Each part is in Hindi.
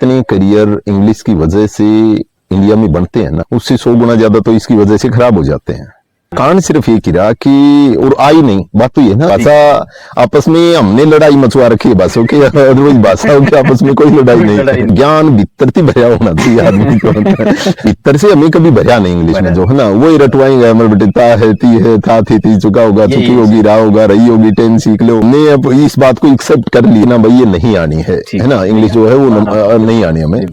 जितने करियर इंग्लिश की वजह से इंडिया में बनते हैं ना, उससे 100 गुना ज्यादा तो इसकी वजह से खराब हो जाते हैं। कारण सिर्फ ये गिरा कि और आई नहीं, बात तो ये ना, भाषा आपस में हमने लड़ाई मचवा रखी है भाषाओं की, अदरवाइज भाषाओं के आपस में कोई लड़ाई नहीं। ज्ञान भीतर से भरा होना चाहिए आदमी को, भीतर से हमें कभी भरा नहीं इंग्लिश में, जो है ना वही रटवाएंगे, हमारे बेटे ता है, ती है, था थी, चुका होगा, चुकी होगी, रहा होगा, रही होगी, टेन सीख लो। हमने अब इस बात को एक्सेप्ट कर लिया ना भाई, ये नहीं आनी है ना, इंग्लिश जो है वो नहीं आनी हमें।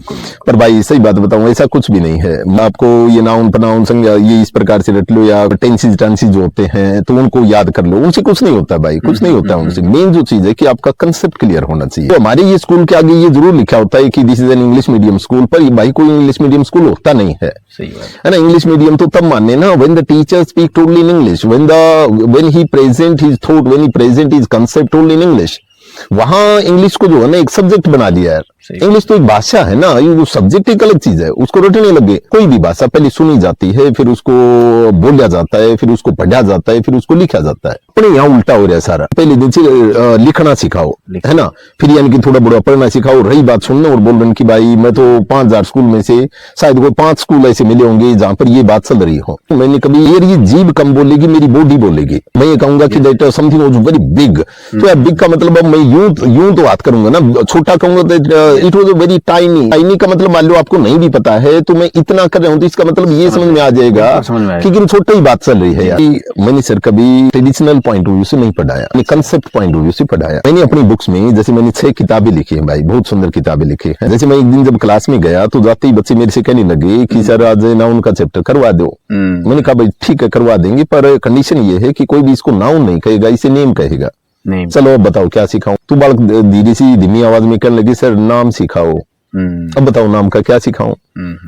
पर भाई सही बात बताऊं, ऐसा कुछ भी नहीं है। आपको ये नाउन प्रोनाउन संज्ञा ये इस प्रकार से रट लो, या टेंसेस टेंसेस जो होते हैं तो उनको याद कर लो, उनसे कुछ नहीं होता भाई, कुछ नहीं होता उनसे। मेन जो चीज है कि आपका कंसेप्ट क्लियर होना चाहिए। तो हमारे ये स्कूल के आगे ये जरूर लिखा होता है कि this is an English medium school, पर ये भाई कोई इंग्लिश मीडियम स्कूल होता नहीं है, है ना। इंग्लिश मीडियम तो तब मानने ना when the teacher speak totally in English, when he present his thought, when he present his concept totally in English. वहां इंग्लिश को जो है ना एक सब्जेक्ट बना दिया यार। इंग्लिश तो एक भाषा है ना, ये वो सब्जेक्ट एक अलग चीज है, उसको रटने लगे। कोई भी भाषा पहले सुनी जाती है, फिर उसको बोला जाता है, फिर उसको पढ़ा जाता है, फिर उसको लिखा जाता है। अपने यहाँ उल्टा हो रहा है सारा। पहले दिन से लिखना सिखाओ, है ना, फिर यानी कि थोड़ा बड़ा पढ़ना सिखाओ। रही बात सुनने और बोल रहे कि भाई मैं तो 5000 स्कूल में से शायद कोई 5 स्कूल ऐसे मिले होंगे जहां पर ये बात चल रही हो। मैंने कभी ये जीभ कम बोलेगी, मेरी बॉडी बोलेगी। मैं ये कहूंगा कि that something was very big, तो बिग का मतलब मैं यूं तो बात करूंगा ना, छोटा कहूंगा तो it was very tiny. Tiny का मतलब मान लो आपको नहीं भी पता है तो मैं इतना कर रहा हूं, तो इसका मतलब ये समझ में आ जाएगा कि छोटी ही बात चल रही है यार। मैंने सर कभी ट्रेडिशनल पॉइंट ऑफ व्यू से नहीं पढ़ाया, कंसेप्ट पॉइंट ऑफ व्यू से पढ़ाया। मैंने अपनी बुक्स में, जैसे मैंने 6 किताबें लिखी है भाई, बहुत सुंदर किताबें लिखी है। जैसे मैं एक दिन जब क्लास में गया तो जाते ही बच्चे मेरे से कहने लगे कि सर आज नाउन का चैप्टर करवा दो। मैंने कहा भाई ठीक है करवा देंगे, पर कंडीशन ये है कि कोई भी इसको नाउन नहीं कहेगा, इसे नेम कहेगा। चलो अब बताओ क्या सिखाऊं। तो बालक धीरे सी धीमी आवाज में कहने लगी सर नाम सिखाओ। अब बताओ नाम का क्या सिखाऊं।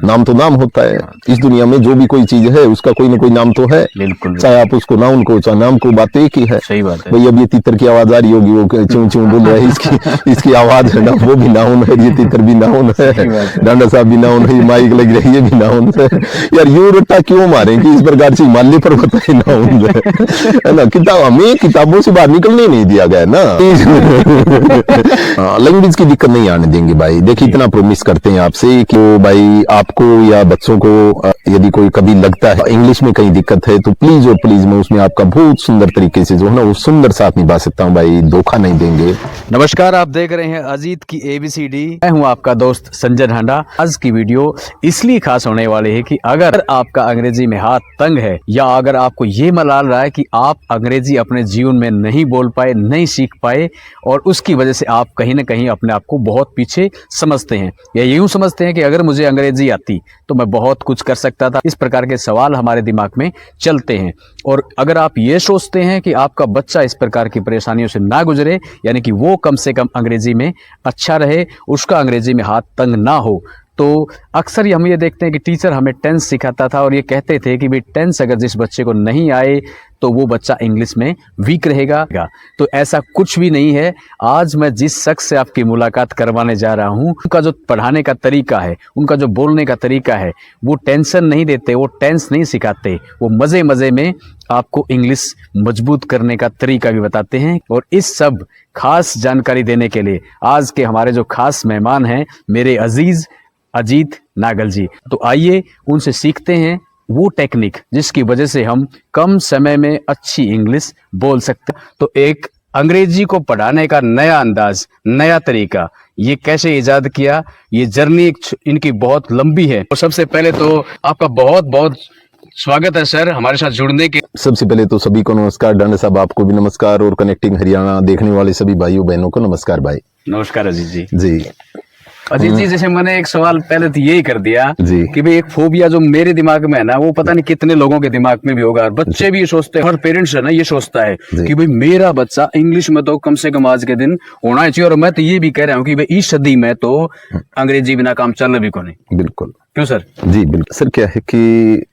नाम तो नाम होता है, इस दुनिया में जो भी कोई चीज है उसका कोई ना कोई नाम तो है, चाहे आप उसको नाउन को चाहे नाम को, बात एक ही है। सही बात है भाई। अब ये तीतर की आवाज आ रही होगी, वो चूं चूं बोल रहा है, इसकी आवाज है ना, वो भी नाउन है, ये तीतर भी नाउन है, डांडा साहब भी नाउन है, माइक लग रही है भी नाउन है यार। यूं रट्टा क्यों मारे कि इस प्रकार से हिमालय पर्वत है नाउन है ना। किताब हमें किताबों से बाहर निकलने नहीं दिया गया ना। लैंग्वेज की दिक्कत नहीं आने देंगे भाई। देखिए इतना प्रोमिस करते हैं आपसे कि भाई आपको या बच्चों को यदि कोई कभी लगता है इंग्लिश में कहीं दिक्कत है तो प्लीज और प्लीज मैं उसमें आपका बहुत सुंदर तरीके से जो है ना वो सुंदर साथ निभा सकता हूँ भाई, धोखा नहीं देंगे। नमस्कार, आप देख रहे हैं अजीत की ABCD। मैं हूं आपका दोस्त संजय ढांडा। आज की वीडियो इसलिए खास होने वाली है कि अगर आपका अंग्रेजी में हाथ तंग है, या अगर आपको ये मलाल रहा है कि आप अंग्रेजी अपने जीवन में नहीं बोल पाए, नहीं सीख पाए, और उसकी वजह से आप कहीं ना कहीं अपने आप को बहुत पीछे समझते हैं, या यूं समझते हैं कि अगर मुझे अंग्रेजी आती तो मैं बहुत कुछ कर सकता था, इस प्रकार के सवाल हमारे दिमाग में चलते हैं। और अगर आप ये सोचते हैं कि आपका बच्चा इस प्रकार की परेशानियों से ना गुजरे, यानी कि वो कम से कम अंग्रेजी में अच्छा रहे, उसका अंग्रेजी में हाथ तंग ना हो, तो अक्सर हम ये देखते हैं कि टीचर हमें टेंस सिखाता था और ये कहते थे कि भाई टेंस अगर जिस बच्चे को नहीं आए तो वो बच्चा इंग्लिश में वीक रहेगा। तो ऐसा कुछ भी नहीं है। आज मैं जिस शख्स से आपकी मुलाकात करवाने जा रहा हूँ, उनका जो पढ़ाने का तरीका है, उनका जो बोलने का तरीका है, वो टेंशन नहीं देते, वो टेंस नहीं सिखाते, वो मज़े मज़े में आपको इंग्लिश मजबूत करने का तरीका भी बताते हैं। और इस सब खास जानकारी देने के लिए आज के हमारे जो खास मेहमान हैं, मेरे अजीज अजीत नागल जी। तो आइए उनसे सीखते हैं वो टेक्निक जिसकी वजह से हम कम समय में अच्छी इंग्लिश बोल सकते हैं। तो एक अंग्रेजी को पढ़ाने का नया अंदाज, नया तरीका, ये कैसे इजाद किया, ये जर्नी इनकी बहुत लंबी है। और सबसे पहले तो आपका बहुत बहुत स्वागत है सर हमारे साथ जुड़ने के। सबसे पहले तो सभी को नमस्कार, डांडा साहब आपको भी नमस्कार, और कनेक्टिंग हरियाणा देखने वाले सभी भाइयों बहनों को नमस्कार भाई। नमस्कार अजीत जी। जी अजीत जी, जैसे मैंने एक सवाल पहले तो यही कर दिया कि भाई एक फोबिया जो मेरे दिमाग में है ना, वो पता नहीं कितने लोगों के दिमाग में भी होगा, और बच्चे भी ये सोचते हैं, हर पेरेंट्स है ना ये सोचता है कि भाई मेरा बच्चा इंग्लिश में तो कम से कम आज के दिन होना चाहिए। और मैं तो ये भी कह रहा हूँ कि भाई इस सदी में तो अंग्रेजी बिना काम चल भी को नहीं। बिल्कुल। क्यों सर? जी बिल्कुल सर। क्या है कि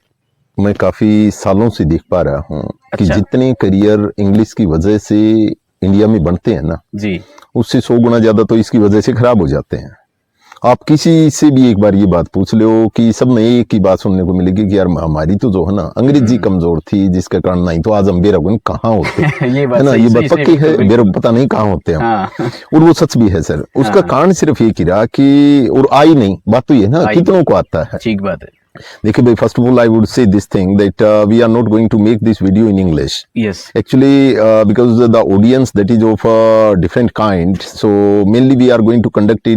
मैं काफी सालों से देख पा रहा हूँ कि जितने करियर इंग्लिश की वजह से इंडिया में बनते हैं ना जी, उससे 100 गुना ज्यादा तो इसकी वजह से खराब हो जाते हैं। आप किसी से भी एक बार ये बात पूछ लो कि सब में एक ही बात सुनने को मिलेगी कि यार हमारी तो जो है ना अंग्रेजी कमजोर थी, जिसके कारण नहीं तो आज हम बेरागुन कहाँ होते। ये बात है ना, सही- ये सही- बात सही पक्की है, बिल्कुल- मेरा पता नहीं कहाँ होते हम। हाँ और वो सच भी है सर। उसका कारण सिर्फ एक ही रहा कि और आई नहीं, बात तो ये ना आई कितनों को आता है। ठीक बात है। देखिए भाई, first of all I would say this thing that we are not going to make this video in English yes actually because the audience that is of different kind, so mainly we are going to conduct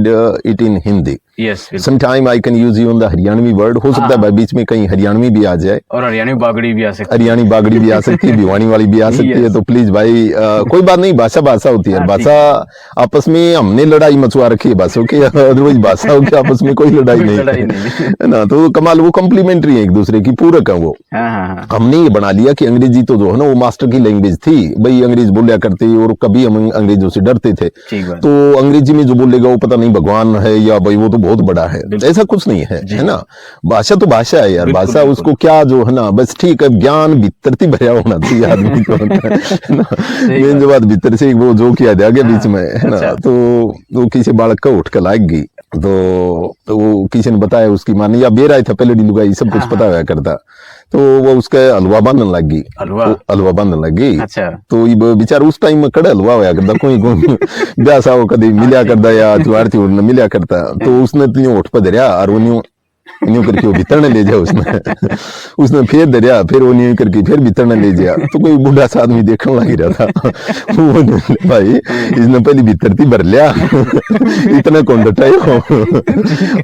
it in Hindi. Yes Sometime I can use even the Haryanvi word, हो सकता है भाई बीच में कहीं हरियाणवी भी आ जाए, और हरियाणवी बागड़ी भी आ सकती हरियाणी बागड़ी भी आ सकती है, भिवानी वाली भी आ सकती है। Yes. तो प्लीज भाई कोई बात नहीं, भाषा भाषा होती है। हाँ, ठीक भाषा आपस में हमने लड़ाई मचवा रखी है भाषाओं की, अदरवाइज भाषाओं की आपस में कोई लड़ाई कोई नहीं लड़ाई है, नहीं। है ना। तो कमाल, वो कम्प्लीमेंट्री है एक दूसरे की, पूरक है वो। है। हाँ हमने ये बना लिया कि अंग्रेजी तो जो है ना वो मास्टर की लैंग्वेज थी भाई, अंग्रेज बोलिया करते और कभी हम अंग्रेजों से डरते थे। ठीक बात। तो अंग्रेजी में जो बोलेगा वो पता नहीं भगवान है या भाई वो तो बहुत बड़ा है, ऐसा कुछ नहीं है ना। भाषा तो भाषा है यार, बिल्कुल, भाषा बिल्कुल। उसको क्या जो है ना, बस ठीक है, ज्ञान भीतर से भरा होना चाहिए आदमी को, है ना। मेन जो बात भीतर से वो जो किया जाएगा बीच में, है ना। अच्छा। तो वो किसी बालक का उठ कर लाएगी, तो वो किसी ने बताया, उसकी माँ ने या बेर आया था पहले लुगाई, सब कुछ पता हुआ करता। तो वो उसका हलवा बांधने लग गई, हलवा? हलवा बांधने लग गई। अच्छा। तो ये बेचारा उस टाइम में कड़े हलवा होया करता, कोई ब्याह साव कभी मिलिया करता या त्योहार त्योहार में मिलिया करता। तो उसने तो होठ पर धरिया और वो न्यू करके वो भीतर ने ले जाए उसने फिर धरिया, फिर वो न्यू करके फिर भीतर ने ले जाया। तो कोई बूढ़ा सा आदमी देखने लग रहा था, वो भाई इसने पहले भीतर थी भर लिया, इतना कौन डटाए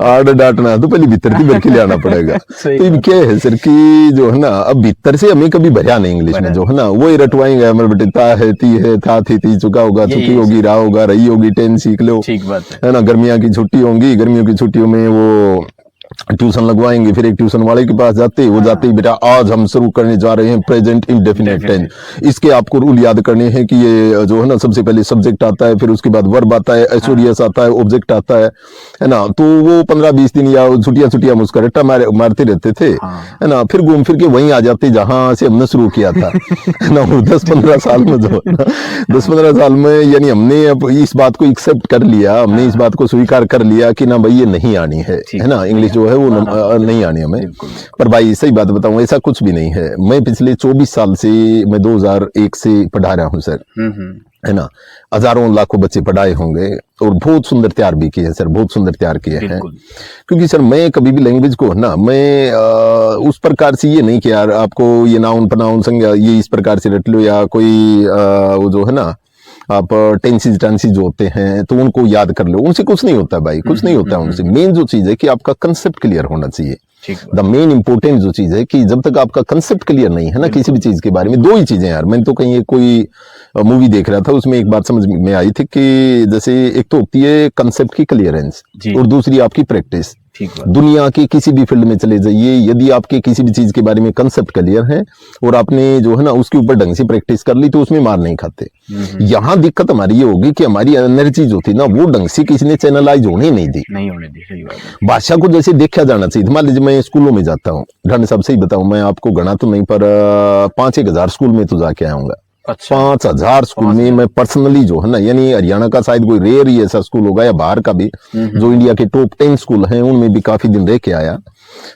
आड़ डांटना, तो पहले भीतर थी भर के ले आना पड़ेगा। तो ये क्या है सर कि जो है ना, अब भीतर से हमें कभी भरा नहीं इंग्लिश में, जो है ना वो ही रटवाएंगे हमारे बेटे, ता है, ती है, था थी, चुका होगा, चुकी होगी, रहा होगा, रही होगी, 10 सीख लो, ठीक बात है ना। गर्मियों की छुट्टी होंगी, गर्मियों की छुट्टियों में वो ट्यूशन लगवाएंगे, फिर एक ट्यूशन वाले के पास जाते ही वो जाते ही बेटा आज हम शुरू करने जा रहे हैं प्रेजेंट इंडेफिनिट टेंस, इसके आपको रूल याद करने हैं कि ये जो है ना सबसे पहले सब्जेक्ट आता है, फिर उसके बाद वर्ब आता है, एसोरियस आता है, ऑब्जेक्ट आता है ना। तो वो 15-20 दिन या छुट्टियां मुझका रट्टा मारते रहते थे, है ना। फिर घूम फिर के वहीं आ जाते जहां से हमने शुरू किया था, है ना। 10-15 साल में जो है ना, 10-15 साल में यानी हमने अब इस बात को एक्सेप्ट कर लिया, हमने इस बात को स्वीकार कर लिया कि ना भाई ये नहीं आनी है ना, इंग्लिश जो है वो नहीं आनी हमें। पर भाई सही बात बताऊं, ऐसा कुछ भी नहीं है। मैं पिछले 24 साल से, मैं 2001 से पढ़ा रहा हूं सर, है ना। हजारों लाखों बच्चे पढ़ाए होंगे और बहुत सुंदर तैयार भी किए हैं सर, बहुत सुंदर तैयार किए हैं। क्योंकि सर मैं कभी भी लैंग्वेज को ना, मैं उस प्रकार से ये नहीं कि यार आपको ये नाउन प्रनाउन संज्ञा ये इस प्रकार से रट लो, या कोई वो जो है ना आप टेंसेस टेंसेस जो होते हैं तो उनको याद कर लो, उनसे कुछ नहीं होता भाई, कुछ नहीं होता उनसे। मेन जो चीज है कि आपका कंसेप्ट क्लियर होना चाहिए। द मेन इंपोर्टेंट जो चीज है कि जब तक आपका कंसेप्ट क्लियर नहीं है ना किसी भी चीज के बारे में, दो ही चीजें यार, मैंने तो कहीं कोई मूवी देख रहा था, उसमें एक बात समझ में आई थी कि जैसे एक तो होती है कंसेप्ट की क्लियरेंस और दूसरी आपकी प्रैक्टिस। दुनिया के किसी भी फील्ड में चले जाइए, यदि आपके किसी भी चीज के बारे में कंसेप्ट क्लियर है और आपने जो है ना उसके ऊपर ढंग से प्रैक्टिस कर ली, तो उसमें मार नहीं खाते। यहाँ दिक्कत हमारी ये होगी कि हमारी एनर्जी जो थी ना वो ढंग से किसी ने चैनलाइज होने नहीं दी। सही बात है। भाषा को जैसे देखा जाना चाहिए। मान लीजिए मैं स्कूलों में जाता हूँ, ढंग साहब सही बताऊं, मैं आपको गणा तो नहीं पर 5-1 हजार स्कूल में तो जाके आऊंगा। 5,000 स्कूल में मैं पर्सनली जो है ना, यानी हरियाणा का शायद कोई रेयर ही ऐसा स्कूल होगा या बाहर का भी, जो इंडिया के टॉप 10 स्कूल हैं उनमें भी काफी दिन रह के आया।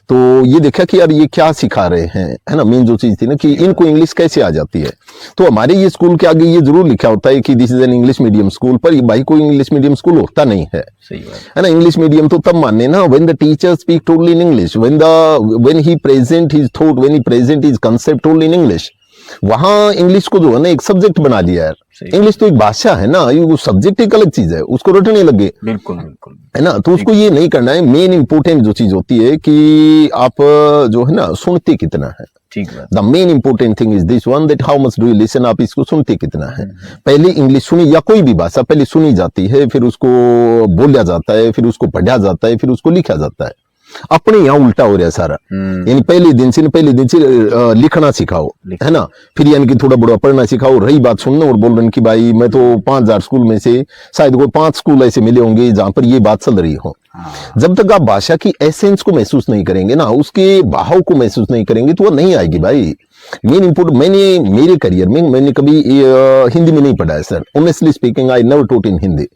तो ये देखा कि यार ये क्या सिखा रहे हैं, है ना। मेन जो चीज थी ना कि इनको इंग्लिश कैसे आ जाती है। तो हमारे ये स्कूल के आगे ये जरूर लिखा होता है कि this is an English medium school, पर भाई कोई इंग्लिश मीडियम स्कूल होता नहीं है, है ना। इंग्लिश मीडियम तो तब मानने ना when the teacher speak totally in English, when he present his thought, when he present his concept totally in English. वहां इंग्लिश को जो है ना एक सब्जेक्ट बना लिया यार। इंग्लिश तो एक भाषा है ना, ये सब्जेक्ट एक अलग चीज है, उसको रटने लगे, बिल्कुल है ना। तो उसको ये नहीं करना है। मेन इंपोर्टेंट जो चीज होती है कि आप जो है ना सुनते कितना है। The main important thing is this one, that how much do you listen, आप इसको सुनते कितना है। पहले इंग्लिश सुनी या कोई भी भाषा पहले सुनी जाती है, फिर उसको बोला जाता है, फिर उसको पढ़ा जाता है, फिर उसको लिखा जाता है। अपने यहाँ उल्टा हो रहा है सारा। यानी पहले दिन से लिखना सिखाओ, है ना। फिर यानी कि थोड़ा बड़ा पढ़ना सिखाओ। रही बात सुनना और बोल रहे कि भाई मैं तो 5,000 स्कूल में से शायद कोई 5 स्कूल ऐसे मिले होंगे जहां पर ये बात चल रही हो। जब तक आप भाषा की एसेंस को महसूस नहीं करेंगे ना, उसके भाव को महसूस नहीं करेंगे, तो वो नहीं आएगी भाई। मेन इंपोर्ट, मैंने मेरे करियर में मैंने कभी हिंदी में नहीं पढ़ा है sir, honestly speaking I never taught in Hindi.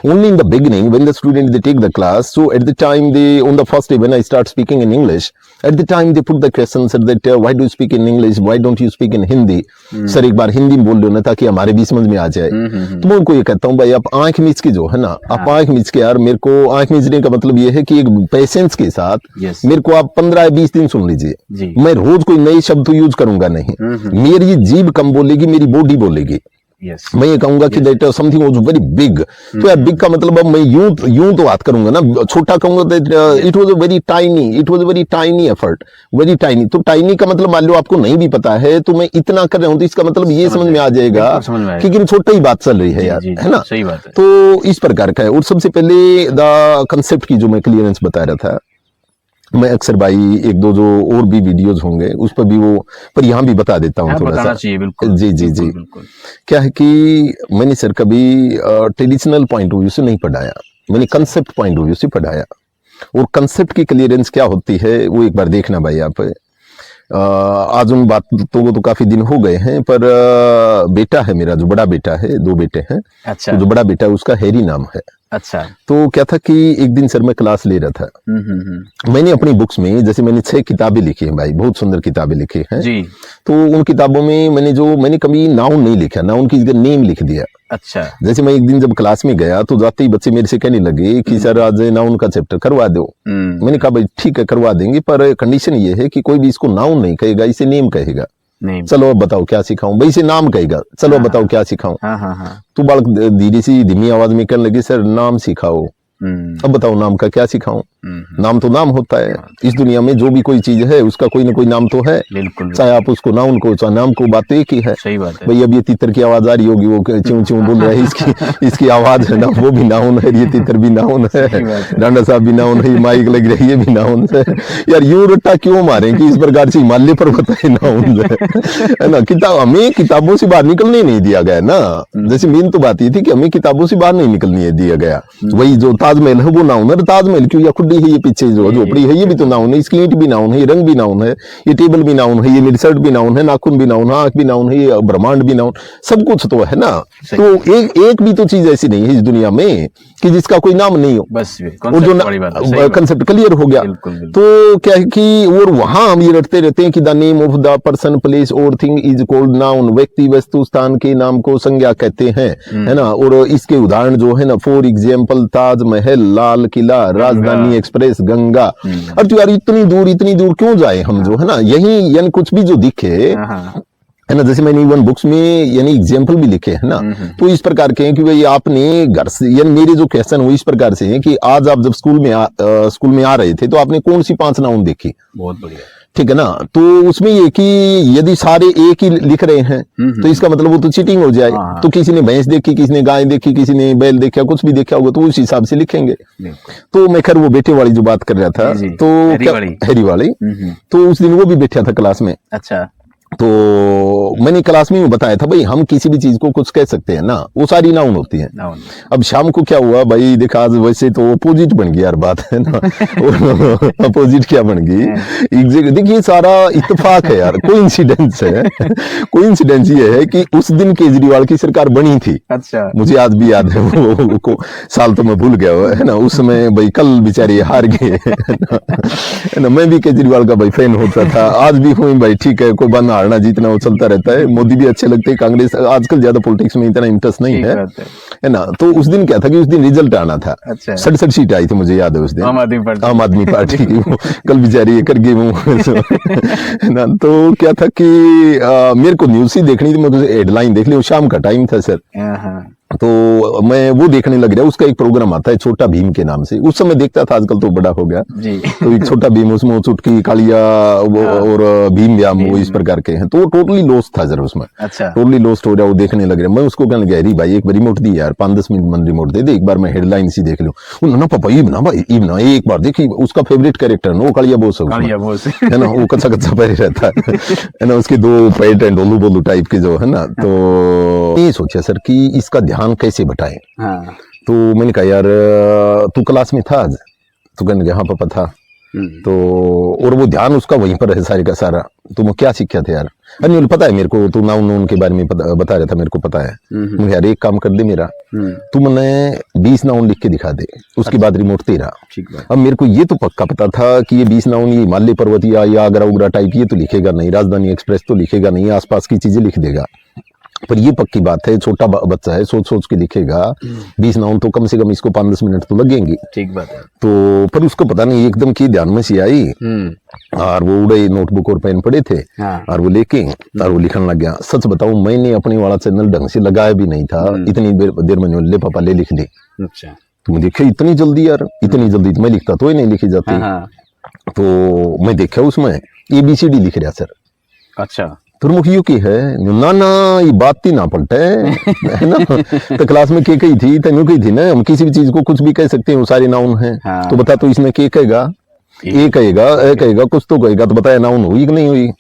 only in the beginning when the student they take the class. So at the time they on the first day when I start speaking in English, at the time they put the questions that why do you speak in English, why don't you speak in Hindi? Sir एक बार हिंदी में बोल लो ना ताकि हमारे भी समझ में आ जाए। तो मैं उनको ये कहता हूँ भाई आप आंख मीच के जो है ना, आप आंख मीच के यार, मेरे को आंख मीचने का मतलब ये है कि एक पेशेंस के साथ मेरे को आप 15 या 20 दिन सुन लीजिए। मैं रोज कोई नए शब्द तो यूज करूंगा नहीं, मेरी जीभ कम बोलेगी, मेरी बॉडी बोलेगी। मैं ये कहूंगा कि that something was very big, तो यार बिग का मतलब अब मैं यूं तो बात करूंगा ना, छोटा कहूंगा that it was a very tiny, it was a very tiny effort, very tiny. तो टाइनी का मतलब मान लो आपको नहीं भी पता है तो मैं इतना कर रहा हूं तो इसका मतलब ये समझ में आ जाएगा कि छोटा ही बात चल रही है यार, है ना। सही बात है। तो इस प्रकार का है। और सबसे पहले द कंसेप्ट की जो मैं क्लियरेंस बता रहा था, मैं अक्सर भाई एक दो जो और भी वीडियोस होंगे उस पर भी वो, पर यहाँ भी बता देता हूँ थोड़ा सा। चाहिए बिल्कुल। जी जी जी बिल्कुल। क्या है कि मैंने सर कभी ट्रेडिशनल पॉइंट ऑफ व्यू से नहीं पढ़ाया, मैंने कंसेप्ट पॉइंट ऑफ व्यू से पढ़ाया। और कंसेप्ट की क्लियरेंस क्या होती है वो एक बार देखना भाई आप। आज उन बातों को तो काफी दिन हो गए हैं, पर बेटा है मेरा, जो बड़ा बेटा है, 2 बेटे हैं। अच्छा। तो जो बड़ा बेटा है उसका हैरी नाम है। अच्छा। तो क्या था कि एक दिन सर मैं क्लास ले रहा था। मैंने अपनी बुक्स में, जैसे मैंने 6 किताबें लिखी हैं भाई, बहुत सुंदर किताबें लिखी हैं जी। तो उन किताबों में मैंने कभी नाउन नहीं लिखा, नाउन की जगह नेम लिख दिया। अच्छा। जैसे मैं एक दिन जब क्लास में गया तो जाते ही बच्चे मेरे से कहने लगे कि सर आज नाउन का चैप्टर करवा दो। मैंने कहा भाई ठीक है करवा देंगे, पर कंडीशन ये है कि कोई भी इसको नाउन नहीं कहेगा, इसे नेम कहेगा। चलो अब बताओ क्या सिखाऊं, भाई इसे नाम कहेगा, चलो बताओ क्या सिखाऊं। तो बालक धीरे सी धीमी आवाज में कहने लगे सर नाम सिखाओ। अब बताओ नाम का क्या सिखाऊं। नाम तो नाम होता है, इस दुनिया में जो भी कोई चीज है उसका कोई ना कोई नाम तो है, चाहे आप उसको नाउन को चाहे नाम को, बात एक ही है। सही बात है। भाई अब ये तितर की आवाज आ रही होगी, वो च्यों च्यों बोल रहा है, इसकी आवाज है ना, वो भी नाउन है, ये तितर भी नाउन है, डांडा साहब भी नाउन है, माइक लग रही है भी नाउन है। यार यूं रट्टा क्यों मारे कि इस प्रकार से हिमालय पर्वत है नाउन है ना। किताब हमें किताबों से बाहर निकलने नहीं दिया गया ना। जैसे मेन तो बात ये थी कि हमें किताबों से बाहर नहीं निकलने दिया गया। वही जो ताजमहल है वो नाउन है, ताजमहल क्यों, या खुड्डी है ये पीछे जो झोपड़ी है ये भी तो नाउन है, इसकी ईंट भी नाउन है, ये रंग भी नाउन है, ये टेबल भी नाउन है, ये मेरी शर्ट भी नाउन है, नाखून भी नाउन है, आंख भी नाउन है, ये ब्रह्मांड भी नाउन, सब कुछ तो है ना। तो एक भी तो चीज ऐसी नहीं है इस दुनिया में कि जिसका कोई नाम नहीं हो। बस और जो कंसेप्ट क्लियर हो गया। तो क्या है कि और वहां हम ये रटते रहते हैं कि the name of the person place और थिंग इज कॉल्ड नाउन, व्यक्ति वस्तु स्थान के नाम को संज्ञा कहते हैं, है ना। और इसके उदाहरण जो है ना, फॉर एग्जाम्पल ताजमहल, लाल किला, राजधानी एक्सप्रेस, गंगा। अब तो यार इतनी दूर क्यों जाए हम, जो है ना, यही यानी कुछ भी जो दिखे है ना। जैसे मैंने इवन बुक्स में यानी एग्जाम्पल भी लिखे है ना, तो इस प्रकार के हैं कि भाई आपने घर से, यानी मेरे जो क्वेश्चन वो इस प्रकार से हैं कि आज आप जब स्कूल में आ रहे थे तो आपने कौन सी 5 नाउन देखी। बहुत बढ़िया, ठीक है ना। तो उसमें ये कि यदि सारे एक ही लिख रहे हैं तो इसका मतलब वो तो चीटिंग हो जाए। तो किसी ने भैंस देखी, किसी ने गाय देखी, किसी ने बैल देखा, कुछ भी देखा होगा तो उस हिसाब से लिखेंगे। तो मैं खैर वो बेटे वाली जो बात कर रहा था, तो हैरी वाली, तो उस दिन वो भी बैठा था क्लास में। अच्छा। तो मैंने क्लास में बताया था भाई हम किसी भी चीज को कुछ कह सकते हैं ना, वो सारी नाउन होती है। अब शाम को क्या हुआ भाई, देखा आज वैसे तो अपोजिट बन गई यार बात, है ना। अपोजिट क्या बन गई, देखिए सारा इत्तेफाक है यार, कोइंसिडेंस है। कोइंसिडेंस ये है कि उस दिन केजरीवाल की सरकार बनी थी। अच्छा। मुझे आज भी याद है, वो साल तो मैं भूल गया है ना। उस समय भाई कल बेचारे हार गए, है ना। मैं भी केजरीवाल का भाई फैन होता था, आज भी हूँ भाई, ठीक है, कोई बंद हारना जीतना वो चलता रहता है। मोदी भी अच्छे लगते हैं, कांग्रेस आजकल ज्यादा पॉलिटिक्स में इतना इंटरेस्ट नहीं है ना। तो उस दिन क्या था कि उस दिन रिजल्ट आना था। 67 सीट आई थी, मुझे याद है उस दिन, आम आदमी पार्टी की। कल बेचारी ये कर गई है ना। तो क्या था कि मेरे को न्यूज ही देखनी थी, मैं हेडलाइन देख ली, शाम का टाइम था सर। तो मैं वो देखने लग गया। उसका एक प्रोग्राम आता है छोटा भीम के नाम से, उस समय देखता था, आजकल तो बड़ा हो गया जी। तो एक छोटा भीम, उसमें चुटकी, कालिया और भीम व्याम, वो इस प्रकार के हैं। तो वो टोटली लॉस्ट था जरा उसमें। अच्छा। टोटली लॉस्ट हो गया, वो देखने लग रहा। मैं उसको कहने लगा, अरे भाई एक बार रिमोट दी यार, 5-10 मिनट मन रिमोट दे दे, एक बार मैं हेडलाइन सी देख लूं। ना पापा ये बना भाई, ये बना, एक बार देखी। उसका फेवरेट कैरेक्टर वो कालिया बोस है ना, वो कच्चा पहले रहता है ना, उसके 2 पैट एंड डोलू बोलू टाइप के जो है ना। तो ये सोचा सर कि इसका ध्यान कैसे बटाएं। तो मैंने कहा यार तू क्लास में था आज, तो कहने लगा हाँ पापा था। तो और वो ध्यान उसका वहीं पर है सारे का सारा। तो मैं क्या सीखा था यार। अनिल पता है मेरे को, तू नाउन नून के बारे में बता रहा था, मेरे को पता है। मुझे यार एक काम कर दे मेरा, तू मैंने 20 नाउन लिख के दिखा दे, उसके बाद रिमोट तेरा। अब मेरे को ये तो पक्का पता था कि ये 20 नाउन ये हिमालय पर्वत या आगरा उगरा टाइप ये तो लिखेगा नहीं, राजधानी एक्सप्रेस तो लिखेगा नहीं, आसपास की चीजें लिख देगा। पर ये पक्की बात है, छोटा बच्चा है, सोच सोच के लिखेगा। 20 नाउन तो कम से कम इसको 5-10 मिनट तो लगेंगे। ठीक बात है। तो पर उसको पता नहीं एकदम की ध्यान में सी आई, और वो उड़े नोटबुक और पेन पड़े थे, और वो लेके और वो लिखने लग गया। सच बताऊं, मैंने अपने वाला चैनल ढंग से लगाया भी नहीं था, इतनी देर में ले पापा ले लिख दे। अच्छा, तुम देखे इतनी जल्दी यार, इतनी जल्दी तो मैं लिखता तो ही नहीं लिखी जाती। तो मैं देखा उसमें ABCD लिख रहा सर। अच्छा, तुर्मुखियों की है ना ना, ये बात ही ना पलटे है ना। तो क्लास में के कही थी, तेनू कही थी ना, हम किसी भी चीज को कुछ भी कह सकते हैं, वो सारे नाउन है। तो बता, तो इसमें के कहेगा, ए कहेगा, ए कहेगा, कुछ तो कहेगा, तो बताया नाउन हुई कि नहीं हुई।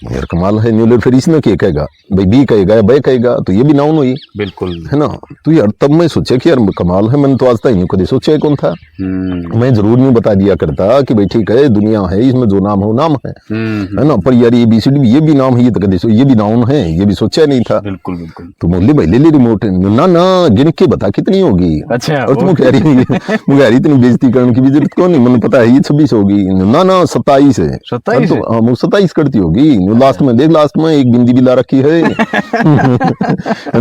यार कमाल है न्यूलर, फिर इसमें के कहेगा भाई, बी कहेगा या बे कहेगा, तो ये भी नाउन हुई। बिल्कुल है ना। तो यार तब मैं सोचा कि यार कमाल है, मैंने तो आज तक नहीं कभी सोचा कौन था। मैं जरूर नहीं बता दिया करता कि भाई ठीक है दुनिया है, इसमें जो नाम हो नाम है ना। पर यार ABCD ये भी नाम है, ये तो कभी ये भी नाउन है, ये भी सोचा नहीं था। बिल्कुल बिल्कुल। तो मोहल्ले भाई ले रिमोट, ना ना गिन के बता कितनी होगी। अच्छा, और तुम कह रही इतनी बेइज्जती करने की भी जरूरत क्यों नहीं, मैंने पता है ये 26 होगी। ना ना 27 है। 27 तो हाँ, वो 27 करती होगी। लास्ट में देख, लास्ट में एक बिंदी भी ला रखी है।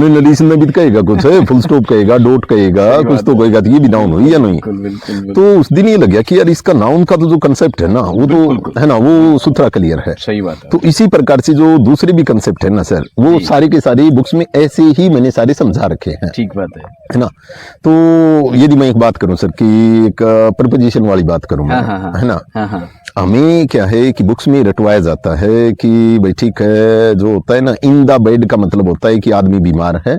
नलीस ने भी कहेगा कुछ है, फुल स्टॉप कहेगा, डॉट कहेगा, कुछ तो कहेगा, तो ये भी नाउन हुई या नहीं। तो उस दिन ये लग गया कि यार इसका नाउन का तो जो कंसेप्ट है ना, वो तो है ना, वो सुथरा क्लियर है। सही बात है। तो इसी प्रकार से जो दूसरे भी कंसेप्ट है ना सर, वो सारे के सारे बुक्स में ऐसे ही मैंने सारे समझा रखे हैं। ठीक बात है ना। तो यदि मैं एक बात करूं सर कि एक प्रपोजिशन वाली बात करूं मैं, है ना, हमें क्या है कि बुक्स में रटवाया जाता है कि भाई ठीक है, जो होता है ना, इन द बेड का मतलब होता है कि आदमी बीमार है,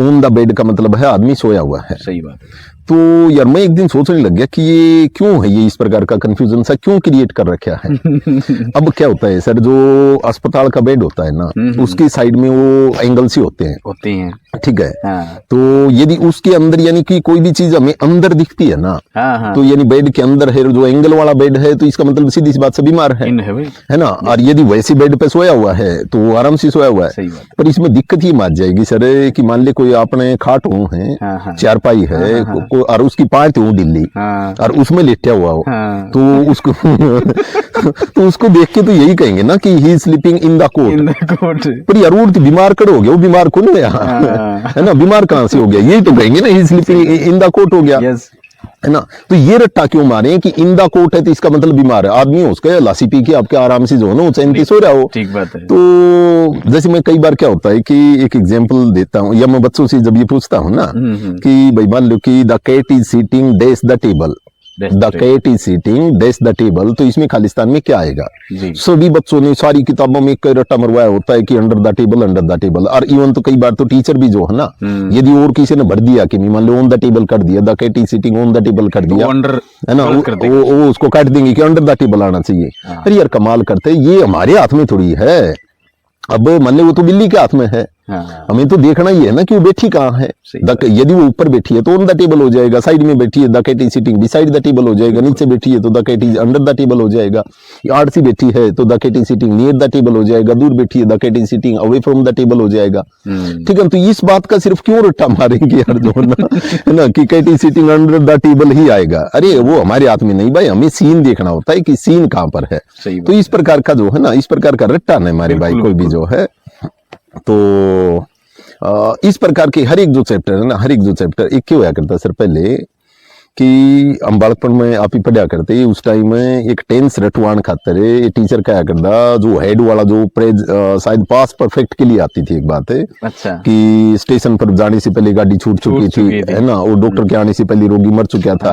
ऑन द बेड का मतलब है आदमी सोया हुआ है। सही बात है। तो यार मैं एक दिन सोचने लग गया कि ये क्यों है, ये इस प्रकार का कंफ्यूजन सा क्यों क्रिएट कर रखा है। अब क्या होता है सर, जो अस्पताल का बेड होता है ना, उसकी साइड में वो एंगल से होते हैं। ठीक है। तो यदि उसके अंदर यानी कि कोई भी चीज हमें अंदर दिखती है ना, तो यानी बेड के अंदर है, जो एंगल वाला बेड है, तो इसका मतलब सीधी सी बात से बीमार है ना। और यदि वैसी बेड पे सोया हुआ है तो वो आराम से सोया हुआ है। पर इसमें दिक्कत ये मार जाएगी सर कि मान ले कोई आपने खाट हो है, चारपाई है, और उसकी पाट हो ढिल्ली, और उसमें लेटा हुआ हो, तो उसको तो उसको देख के तो यही कहेंगे ना कि ही स्लीपिंग इन द कोट। पर यार वो तो बीमार कड़ हो गया, वो बीमार कौन गया है ना, बीमार कहां से हो गया, यही तो कहेंगे ना, ही स्लीपिंग इन द कोट हो गया। है ना। तो ये रट्टा क्यों मारे कि इन द कोट है तो इसका मतलब बीमार है, आदमी उसका लासी पी के आपके आराम से जो है ना, वो चैन की सो रहा हो। ठीक बात है। तो जैसे मैं कई बार क्या होता है कि एक एग्जांपल देता हूं, या मैं बच्चों से जब ये पूछता हूं ना कि भाई मान लो कि the cat is sitting dash the table, the cat is sitting dash the table, तो इसमें खालिस्तान में क्या आएगा। सभी बच्चों ने सारी किताबों में एक रट्टा मरवाया होता है कि under the table, under the table. और इवन तो कई बार तो टीचर भी जो है ना, यदि और किसी ने भर दिया कि मान लो ऑन द टेबल कर दिया, the cat is sitting on the table कर दिया, है ना, वो उसको काट देंगे कि अंडर द टेबल आना चाहिए। अरे यार कमाल करते, ये हमारे हाथ में थोड़ी है। अब मान लो वो तो बिल्ली के हाथ में है, हमें तो देखना ही है ना कि वो बैठी कहाँ है। यदि वो ऊपर बैठी है तो ऑन द टेबल हो जाएगा, साइड में बैठी है the cat is sitting beside the table हो जाएगा, नीचे बैठी है तो the cat is under the table हो जाएगा, आड़सी बैठी है तो the cat is sitting near the table हो जाएगा, दूर बैठी है the cat is sitting away from the table हो जाएगा। ठीक है। तो इस बात का सिर्फ क्यों रट्टा मारेंगे यार जो है ना कि cat is sitting under the table ही आएगा। अरे वो हमारे हाथ में नहीं भाई, हमें सीन देखना होता है कि सीन कहाँ पर है। तो इस प्रकार का जो है ना, इस प्रकार का रट्टा नहीं हमारे भाई कोई भी जो है। तो इस प्रकार के हर एक जो चैप्टर है ना, हर एक जो चैप्टर एक क्यों होया करता सर पहले कि हम बालकपन में आप ही पढ़ा करते, उस टाइम में एक टेंस रटवान खातर ये टीचर क्या करता, जो हेड वाला जो प्रेज शायद पास परफेक्ट के लिए आती थी एक बात है। अच्छा। कि स्टेशन पर जाने से पहले गाड़ी छूट चुकी थी, है ना, और डॉक्टर के आने से पहले रोगी मर चुका था।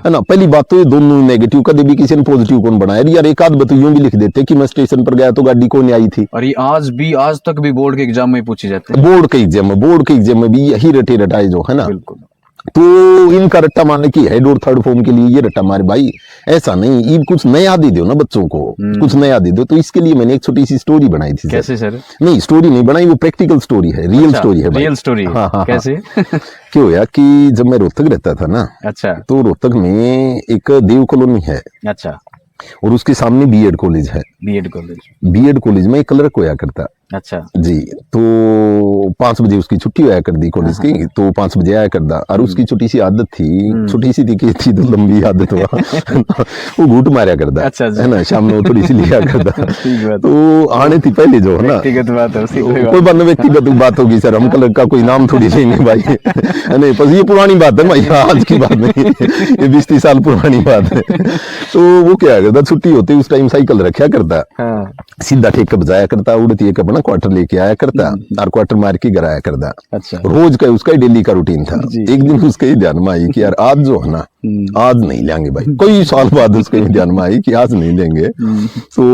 है ना। पहली बात तो ये दोनों नेगेटिव, कभी भी किसी ने पॉजिटिव कौन बनाया यार, एक आध बात यूं भी लिख देते कि मैं स्टेशन पर गया तो गाड़ी कौन आई थी। और ये आज तक भी बोर्ड के एग्जाम में पूछे जाते हैं, बोर्ड के एग्जाम में भी यही रटे रटाए जो है ना। तो इनका रट्टा मारने की हेड और थर्ड फॉर्म के लिए ये रट्टा मारे भाई, ऐसा नहीं, ये कुछ नया दे दो ना बच्चों को, कुछ नया दे दो। तो इसके लिए मैंने एक छोटी सी स्टोरी बनाई थी। कैसे सर? नहीं स्टोरी नहीं बनाई, वो प्रैक्टिकल स्टोरी है, रियल स्टोरी है। Real story? हाँ, कैसे? क्यों होया कि जब मैं रोहतक रहता था ना, अच्छा, तो रोहतक में एक देव कॉलोनी है। अच्छा, और उसके सामने बीएड कॉलेज है। बीएड कॉलेज में क्लर्क होया करता। अच्छा जी, तो 5 बजे उसकी छुट्टी होया कर दी कॉलेज की, तो 5 बजे आया करता। और उसकी छोटी सी आदत थी, छोटी सी थी तो लंबी आदत हुआ वो घूट मारा करता। अच्छा, है ना, शाम में वो थोड़ी सी लिया करता। तो आने थी पहले जो है ना, व्यक्तिगत बात है, कोई बात व्यक्तिगत बात होगी सर, हम क्लर्क का कोई नाम थोड़ी लेंगे भाई। नहीं, बस ये पुरानी बात है भाई, आज की बात नहीं, ये 20-30 साल पुरानी बात है। तो वो क्या करता, छुट्टी होती उस टाइम साइकिल रखा करता, सीधा ठेका बजाया करता, उड़ती एक अपना क्वार्टर लेके आया करता और क्वार्टर मार के घर आया करता। अच्छा। रोज का उसका ही डेली का रूटीन था। एक दिन उसके ही ध्यान में आई कि यार आज जो है ना, आज नहीं लेंगे भाई। कई साल बाद उसके ध्यान में आई कि आज नहीं लेंगे। तो